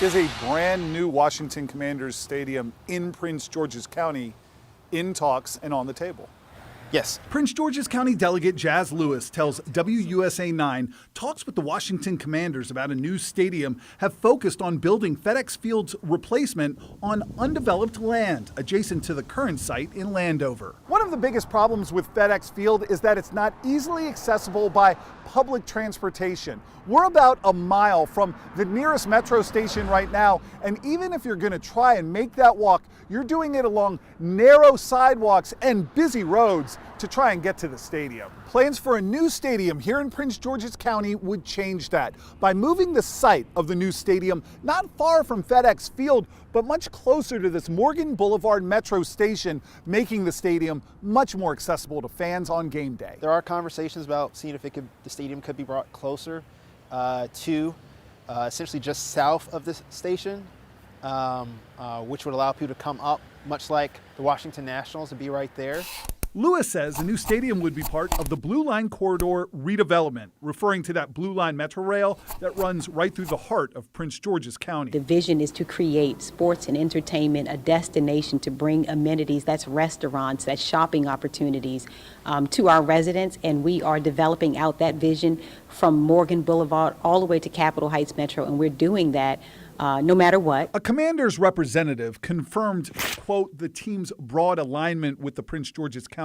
Is a brand new Washington Commanders stadium in Prince George's County in talks and on the table. Yes. Prince George's County Delegate Jazz Lewis tells WUSA 9 talks with the Washington Commanders about a new stadium have focused on building FedEx Field's replacement on undeveloped land adjacent to the current site in Landover. One of the biggest problems with FedEx Field is that it's not easily accessible by public transportation. We're about a mile from the nearest metro station right now, and even if you're going to try and make that walk, you're doing it along narrow sidewalks and busy roads to try and get to the stadium. Plans for a new stadium here in Prince George's County would change that by moving the site of the new stadium not far from FedEx Field, but much closer to this Morgan Boulevard metro station, making the stadium much more accessible to fans on game day. There are conversations about seeing if the stadium could be brought closer to essentially just south of this station, which would allow people to come up, much like the Washington Nationals, to be right there. Lewis says the new stadium would be part of the Blue Line Corridor redevelopment, referring to that Blue Line Metro rail that runs right through the heart of Prince George's County. The vision is to create sports and entertainment, a destination to bring amenities, that's restaurants, that's shopping opportunities to our residents, and we are developing out that vision from Morgan Boulevard all the way to Capitol Heights Metro, and we're doing that no matter what. A Commanders representative confirmed, quote, the team's broad alignment with the Prince George's County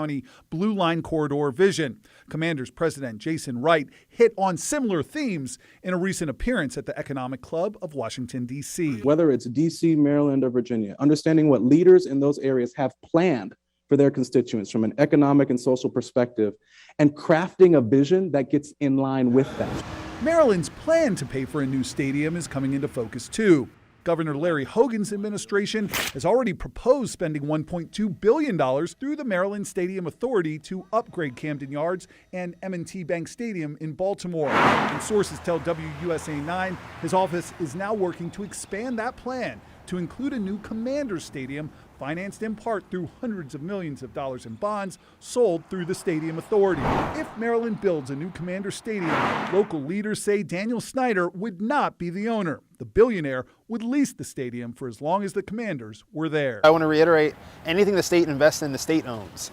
Blue Line Corridor vision. Commanders President Jason Wright hit on similar themes in a recent appearance at the Economic Club of Washington, D.C. Whether it's D.C., Maryland, or Virginia, understanding what leaders in those areas have planned for their constituents from an economic and social perspective, and crafting a vision that gets in line with that. Maryland's plan to pay for a new stadium is coming into focus, too. Governor Larry Hogan's administration has already proposed spending $1.2 billion through the Maryland Stadium Authority to upgrade Camden Yards and M&T Bank Stadium in Baltimore. And sources tell WUSA 9 his office is now working to expand that plan to include a new Commanders Stadium financed in part through hundreds of millions of dollars in bonds sold through the Stadium Authority. If Maryland builds a new Commanders Stadium, local leaders say Daniel Snyder would not be the owner. The billionaire would lease the stadium for as long as the Commanders were there. I want to reiterate, anything the state invests in, the state owns.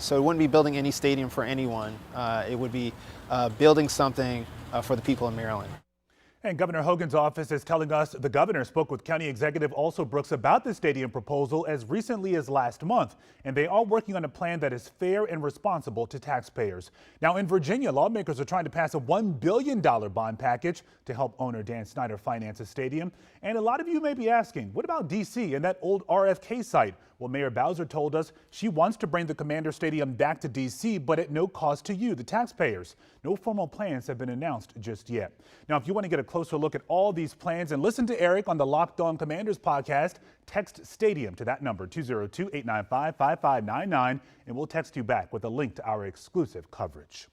So it wouldn't be building any stadium for anyone. It would be building something for the people of Maryland. And Governor Hogan's office is telling us the governor spoke with County Executive Also Brooks about the stadium proposal as recently as last month, and they are working on a plan that is fair and responsible to taxpayers. Now in Virginia, lawmakers are trying to pass a $1 billion bond package to help owner Dan Snyder finance a stadium. And a lot of you may be asking, what about D.C. and that old RFK site? Well, Mayor Bowser told us she wants to bring the Commander Stadium back to D.C., but at no cost to you, the taxpayers. No formal plans have been announced just yet. Now, if you want to get a closer look at all these plans and listen to Eric on the Locked On Commanders podcast, text Stadium to that number, 202-895-5599, and we'll text you back with a link to our exclusive coverage.